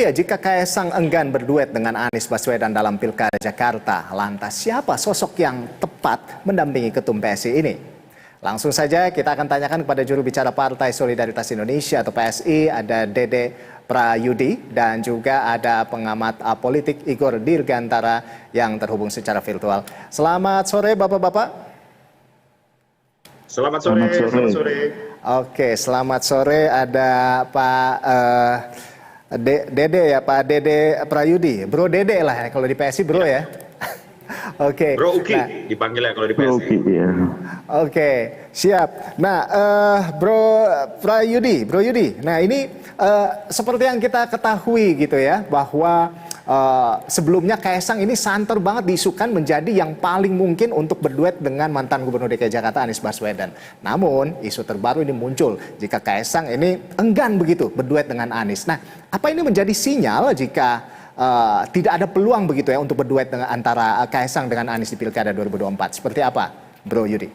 Ya, jika Kaisang enggan berduet dengan Anies Baswedan dalam Pilkada Jakarta, lantas siapa sosok yang tepat mendampingi Ketum PSI ini? Langsung saja kita akan tanyakan kepada juru bicara Partai Solidaritas Indonesia atau PSI, ada Dede Prayudi, dan juga ada pengamat politik Igor Dirgantara yang terhubung secara virtual. Selamat sore Bapak-Bapak. Selamat sore. Selamat sore. Oke, selamat sore. Ada Pak Dede ya, Pak Dede Prayudi. Bro Dede lah ya, kalau di PSI bro ya. Oke. Bro Uki dipanggil ya kalau di PSI. Uki, ya. Oke, siap. Nah, Bro Yudi. Nah, ini seperti yang kita ketahui gitu ya, bahwa sebelumnya Kaisang ini santer banget diisukan menjadi yang paling mungkin untuk berduet dengan mantan Gubernur DKI Jakarta Anies Baswedan. Namun, isu terbaru ini muncul jika Kaisang ini enggan begitu berduet dengan Anies. Nah, apa ini menjadi sinyal jika tidak ada peluang begitu ya untuk berduet dengan antara Kaisang dengan Anies di Pilkada 2024? Seperti apa, Bro Yudi?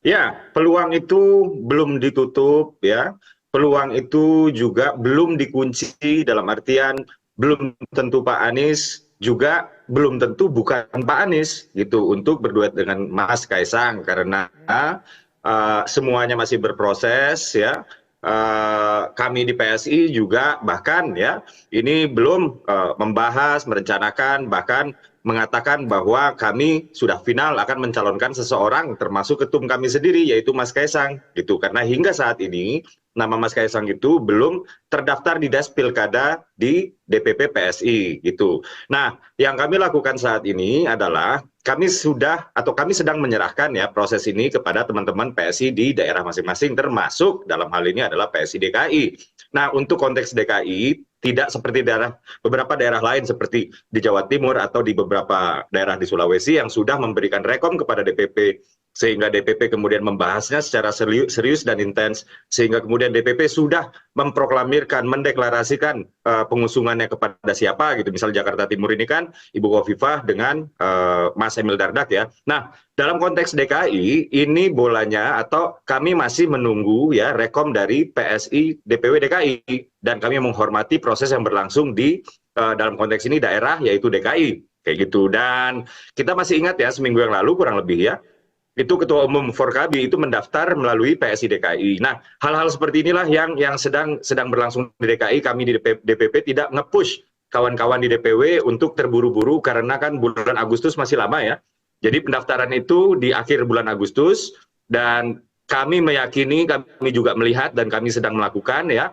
Ya, peluang itu belum ditutup ya. Peluang itu juga belum dikunci, dalam artian belum tentu Pak Anies, juga belum tentu bukan Pak Anies gitu untuk berduet dengan Mas Kaisang, karena semuanya masih berproses ya. Kami di PSI juga bahkan ya ini belum membahas, merencanakan, bahkan mengatakan bahwa kami sudah final akan mencalonkan seseorang termasuk ketum kami sendiri, yaitu Mas Kaisang gitu. Karena hingga saat ini nama Mas Kaisang itu belum terdaftar di Das Pilkada di DPP PSI gitu. Nah, yang kami lakukan saat ini adalah kami sedang menyerahkan ya proses ini kepada teman-teman PSI di daerah masing-masing, termasuk dalam hal ini adalah PSI DKI. Nah, untuk konteks DKI tidak seperti beberapa daerah lain seperti di Jawa Timur atau di beberapa daerah di Sulawesi yang sudah memberikan rekom kepada DPP, sehingga DPP kemudian membahasnya secara serius dan intens, sehingga kemudian DPP sudah memproklamirkan, mendeklarasikan pengusungannya kepada siapa gitu. Misal Jakarta Timur ini kan Ibu Khofifah dengan Mas Emil Dardak ya. Nah, dalam konteks DKI ini bolanya atau kami masih menunggu ya rekom dari PSI DPW DKI, dan kami menghormati proses yang berlangsung di dalam konteks ini daerah yaitu DKI kayak gitu. Dan kita masih ingat ya seminggu yang lalu kurang lebih ya, itu Ketua Umum Forkabi itu mendaftar melalui PSI DKI. Nah, hal-hal seperti inilah yang sedang berlangsung di DKI. Kami di DPP tidak nge-push kawan-kawan di DPW untuk terburu-buru, karena kan bulan Agustus masih lama ya. Jadi pendaftaran itu di akhir bulan Agustus, dan kami meyakini, kami juga melihat, dan kami sedang melakukan ya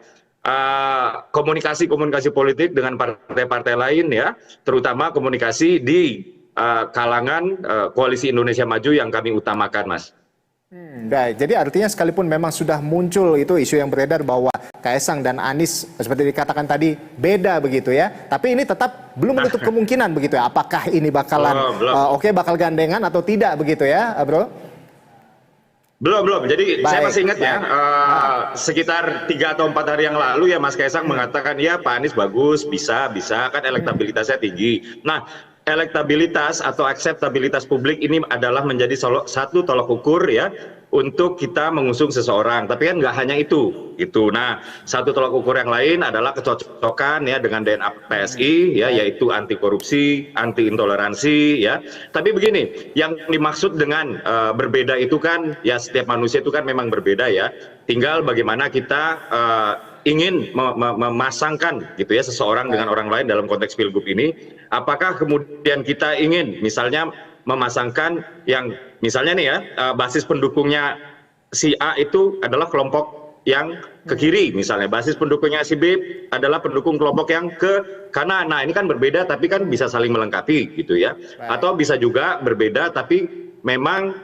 komunikasi politik dengan partai-partai lain ya, terutama komunikasi di kalangan Koalisi Indonesia Maju yang kami utamakan, Mas. Baik, jadi artinya sekalipun memang sudah muncul itu isu yang beredar bahwa Kaisang dan Anies seperti dikatakan tadi beda begitu ya, tapi ini tetap belum menutup kemungkinan begitu ya. Apakah ini bakalan bakal gandengan atau tidak begitu ya, Bro? Belum. Jadi baik, saya masih ingat ya, sekitar 3 atau 4 hari yang lalu ya Mas Kaisang mengatakan ya Pak Anies bagus, bisa kan elektabilitasnya tinggi. Nah, elektabilitas atau akseptabilitas publik ini adalah menjadi satu tolok ukur ya untuk kita mengusung seseorang. Tapi kan nggak hanya itu. Nah, satu tolok ukur yang lain adalah kecocokan ya dengan DNA PSI ya, yaitu anti korupsi, anti intoleransi ya. Tapi begini, yang dimaksud dengan berbeda itu kan ya, setiap manusia itu kan memang berbeda ya. Tinggal bagaimana kita ingin memasangkan gitu ya seseorang dengan orang lain dalam konteks pilgub ini. Apakah kemudian kita ingin misalnya memasangkan yang misalnya nih ya basis pendukungnya si A itu adalah kelompok yang ke kiri, misalnya basis pendukungnya si B adalah pendukung kelompok yang ke kanan. Nah, ini kan berbeda tapi kan bisa saling melengkapi gitu ya. Atau bisa juga berbeda tapi memang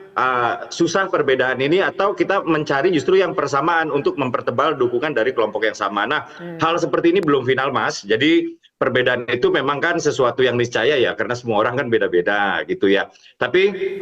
susah perbedaan ini, atau kita mencari justru yang persamaan untuk mempertebal dukungan dari kelompok yang sama. Nah, hal seperti ini belum final, Mas. Jadi perbedaan itu memang kan sesuatu yang niscaya ya, karena semua orang kan beda-beda gitu ya. Tapi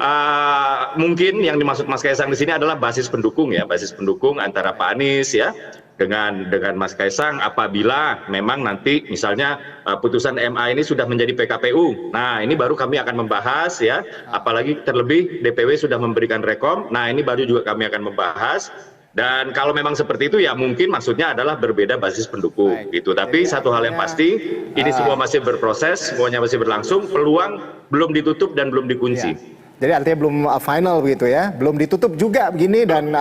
mungkin yang dimaksud Mas Kaisang di sini adalah basis pendukung ya, basis pendukung antara Pak Anies ya dengan Mas Kaisang apabila memang nanti misalnya putusan MA ini sudah menjadi PKPU. Nah, ini baru kami akan membahas ya, apalagi terlebih DPW sudah memberikan rekom. Nah, ini baru juga kami akan membahas Dan kalau memang seperti itu ya mungkin maksudnya adalah berbeda basis pendukung Baik. gitu. Tapi Jadi satu hal yang artinya, pasti ini semua masih berproses, semuanya masih berlangsung, peluang belum ditutup dan belum iya. dikunci. Jadi artinya belum final begitu ya, belum ditutup juga begini. Dan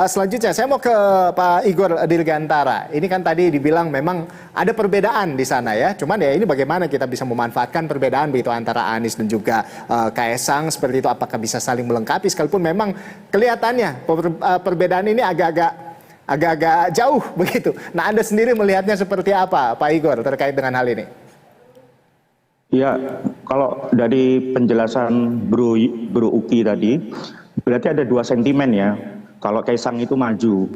selanjutnya saya mau ke Pak Igor Dirgantara. Ini kan tadi dibilang memang ada perbedaan di sana ya, cuman ya ini bagaimana kita bisa memanfaatkan perbedaan begitu antara Anies dan juga Kaesang seperti itu, apakah bisa saling melengkapi sekalipun memang kelihatannya perbedaan ini agak-agak jauh begitu. Nah, Anda sendiri melihatnya seperti apa Pak Igor terkait dengan hal ini? Ya, kalau dari penjelasan Bro Uki tadi, berarti ada dua sentimen ya. Kalau Kaesang itu maju,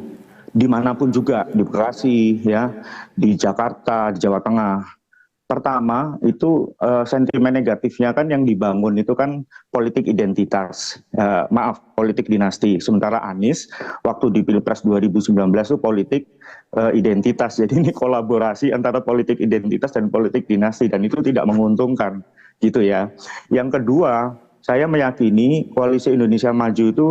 dimanapun juga, di Bekasi, ya, di Jakarta, di Jawa Tengah. Pertama, itu sentimen negatifnya kan yang dibangun itu kan politik identitas, politik dinasti. Sementara Anies, waktu di Pilpres 2019 itu politik identitas. Jadi ini kolaborasi antara politik identitas dan politik dinasti, dan itu tidak menguntungkan gitu ya. Yang kedua, saya meyakini Koalisi Indonesia Maju itu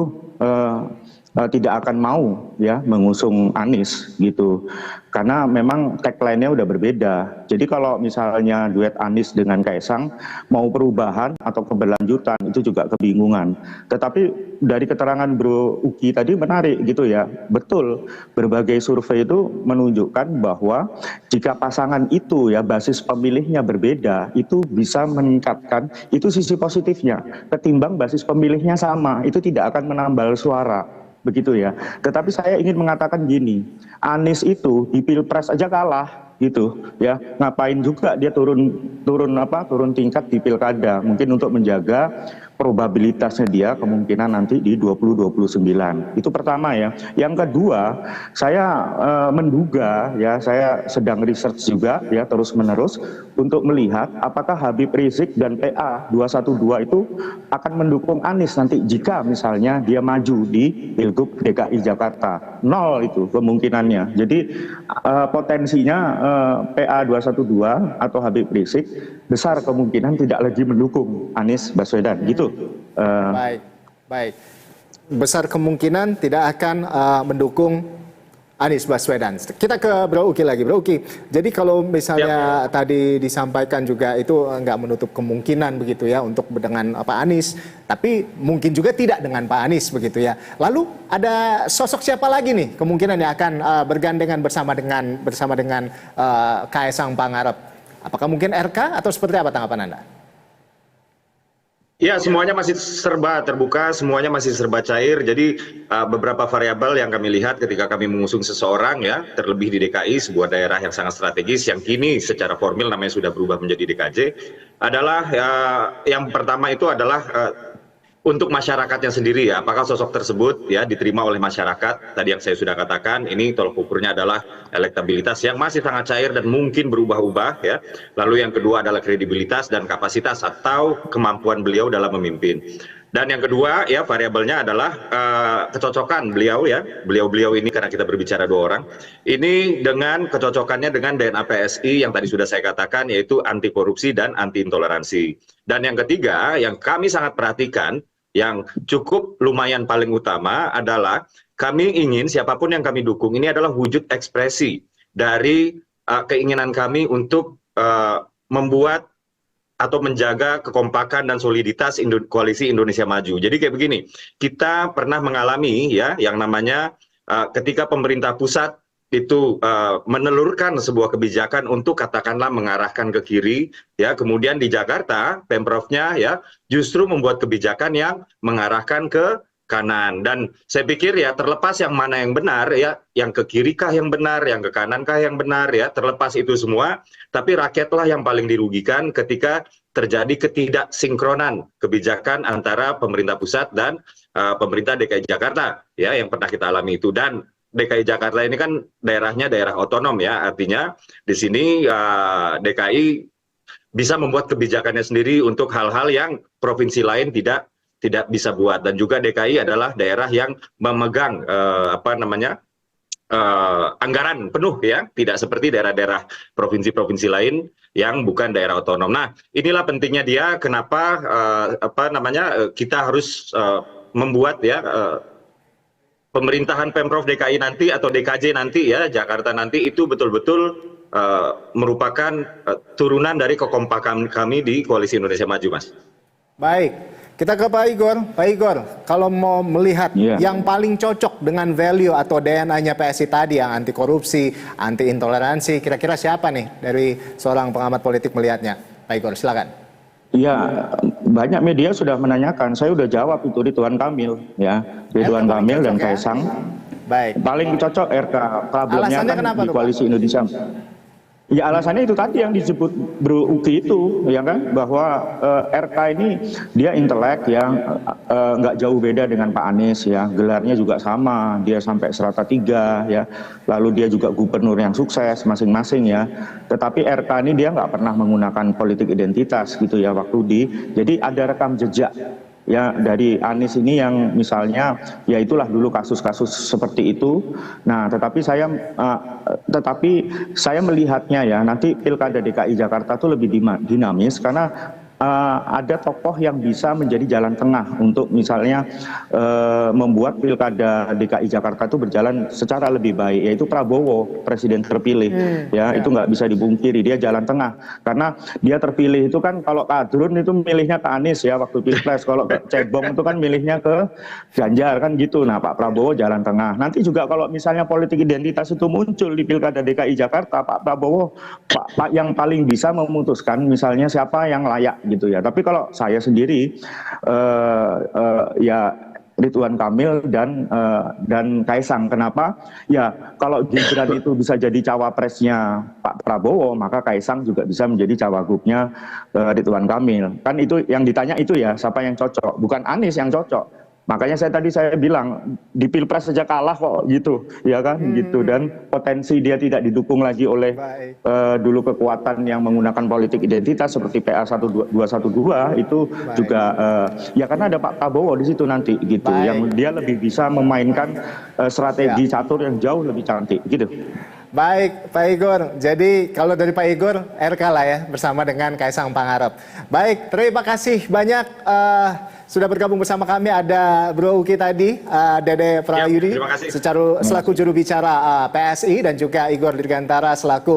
tidak akan mau ya mengusung Anies gitu, karena memang tagline-nya udah berbeda. Jadi kalau misalnya duet Anies dengan Kaesang mau perubahan atau keberlanjutan itu juga kebingungan. Tetapi dari keterangan Bro Uki tadi menarik gitu ya, betul berbagai survei itu menunjukkan bahwa jika pasangan itu ya basis pemilihnya berbeda, itu bisa meningkatkan, itu sisi positifnya, ketimbang basis pemilihnya sama, itu tidak akan menambal suara. Begitu ya. Tetapi saya ingin mengatakan gini, Anies itu di Pilpres aja kalah gitu ya. Ngapain juga dia turun tingkat di Pilkada, mungkin untuk menjaga probabilitasnya dia kemungkinan nanti di 2029. Itu pertama ya. Yang kedua, saya menduga ya, saya sedang research juga ya terus-menerus untuk melihat apakah Habib Rizik dan PA 212 itu akan mendukung Anies nanti jika misalnya dia maju di Pilgub DKI Jakarta. Nol itu kemungkinannya. Jadi potensinya PA 212 atau Habib Rizik besar kemungkinan tidak lagi mendukung Anies Baswedan gitu. Baik. Besar kemungkinan tidak akan mendukung Anies Baswedan. Kita ke Bro Uki lagi, Bro Uki. Jadi kalau misalnya tadi disampaikan juga itu nggak menutup kemungkinan begitu ya untuk dengan Pak Anies, tapi mungkin juga tidak dengan Pak Anies begitu ya. Lalu ada sosok siapa lagi nih kemungkinan yang akan bergandengan bersama dengan Kaesang Pangarep? Apakah mungkin RK atau seperti apa tanggapan Anda? Ya, semuanya masih serba terbuka, semuanya masih serba cair. Jadi beberapa variabel yang kami lihat ketika kami mengusung seseorang ya, terlebih di DKI, sebuah daerah yang sangat strategis, yang kini secara formil namanya sudah berubah menjadi DKJ, adalah yang pertama itu adalah untuk masyarakatnya sendiri ya, apakah sosok tersebut ya diterima oleh masyarakat. Tadi yang saya sudah katakan, ini tolok ukurnya adalah elektabilitas yang masih sangat cair dan mungkin berubah-ubah ya. Lalu yang kedua adalah kredibilitas dan kapasitas atau kemampuan beliau dalam memimpin. Dan yang kedua ya variabelnya adalah kecocokan beliau ya, beliau ini karena kita berbicara dua orang, ini dengan kecocokannya dengan DNA PSI yang tadi sudah saya katakan, yaitu anti korupsi dan anti intoleransi. Dan yang ketiga yang kami sangat perhatikan, yang cukup lumayan paling utama adalah kami ingin siapapun yang kami dukung ini adalah wujud ekspresi dari keinginan kami untuk membuat atau menjaga kekompakan dan soliditas Koalisi Indonesia Maju. Jadi kayak begini, kita pernah mengalami ya yang namanya ketika pemerintah pusat itu menelurkan sebuah kebijakan untuk katakanlah mengarahkan ke kiri ya, kemudian di Jakarta Pemprovnya ya justru membuat kebijakan yang mengarahkan ke kanan. Dan saya pikir ya terlepas yang mana yang benar ya, yang ke kiri kah yang benar, yang ke kanan kah yang benar ya, terlepas itu semua, tapi rakyatlah yang paling dirugikan ketika terjadi ketidaksinkronan kebijakan antara pemerintah pusat dan pemerintah DKI Jakarta ya yang pernah kita alami itu. Dan DKI Jakarta ini kan daerahnya daerah otonom ya, artinya di sini DKI bisa membuat kebijakannya sendiri untuk hal-hal yang provinsi lain tidak bisa buat. Dan juga DKI adalah daerah yang memegang anggaran penuh ya, tidak seperti daerah-daerah provinsi-provinsi lain yang bukan daerah otonom. Nah, inilah pentingnya dia kenapa kita harus membuat ya pemerintahan Pemprov DKI nanti atau DKJ nanti ya, Jakarta nanti itu betul-betul merupakan turunan dari kekompakan kami di Koalisi Indonesia Maju, Mas. Baik, kita ke Pak Igor. Pak Igor, kalau mau melihat yang paling cocok dengan value atau DNA-nya PSI tadi yang anti korupsi, anti intoleransi, kira-kira siapa nih dari seorang pengamat politik melihatnya? Pak Igor, silakan. Ya, banyak media sudah menanyakan. Saya udah jawab itu Ridwan Kamil, ya. Ridwan Kamil dan Kaisang. Baik. Paling cocok RK. Problemnya Alasannya kan kenapa di tuh, Koalisi Indonesia. Ya alasannya itu tadi yang disebut Bro Uki itu, ya kan, bahwa RK ini dia intelek ya, nggak jauh beda dengan Pak Anies ya, gelarnya juga sama, dia sampai Serata 3 ya, lalu dia juga gubernur yang sukses masing-masing ya, tetapi RK ini dia nggak pernah menggunakan politik identitas gitu ya jadi ada rekam jejak ya dari Anies ini yang misalnya ya itulah dulu kasus-kasus seperti itu. Nah, tetapi saya melihatnya ya nanti Pilkada DKI Jakarta itu lebih dinamis karena ada tokoh yang bisa menjadi jalan tengah untuk misalnya membuat Pilkada DKI Jakarta itu berjalan secara lebih baik, yaitu Prabowo, presiden terpilih. Itu nggak bisa dibungkiri, dia jalan tengah karena dia terpilih itu kan kalau kadrun itu milihnya ke Anies ya waktu Pilpres, kalau cebong itu kan milihnya ke Ganjar kan gitu. Nah, Pak Prabowo jalan tengah. Nanti juga kalau misalnya politik identitas itu muncul di Pilkada DKI Jakarta, Pak Prabowo yang paling bisa memutuskan misalnya siapa yang layak gitu ya. Tapi kalau saya sendiri ya Ridwan Kamil dan Kaisang. Kenapa? Ya kalau Gibran itu bisa jadi cawapresnya Pak Prabowo, maka Kaisang juga bisa menjadi cawagupnya Ridwan Kamil. Kan itu yang ditanya itu ya, siapa yang cocok? Bukan Anies yang cocok. Makanya saya bilang di Pilpres saja kalah kok gitu, ya kan gitu, dan potensi dia tidak didukung lagi oleh dulu kekuatan yang menggunakan politik identitas seperti PA 212 itu juga ya karena ada Pak Prabowo di situ nanti gitu, yang dia lebih bisa memainkan strategi catur yang jauh lebih cantik gitu. Baik, Pak Igor. Jadi kalau dari Pak Igor, RK lah ya, bersama dengan Kaisang Pangarep. Baik, terima kasih banyak sudah bergabung bersama kami. Ada Bro Uki tadi, Dede Prayudi, selaku juru bicara PSI, dan juga Igor Dirgantara selaku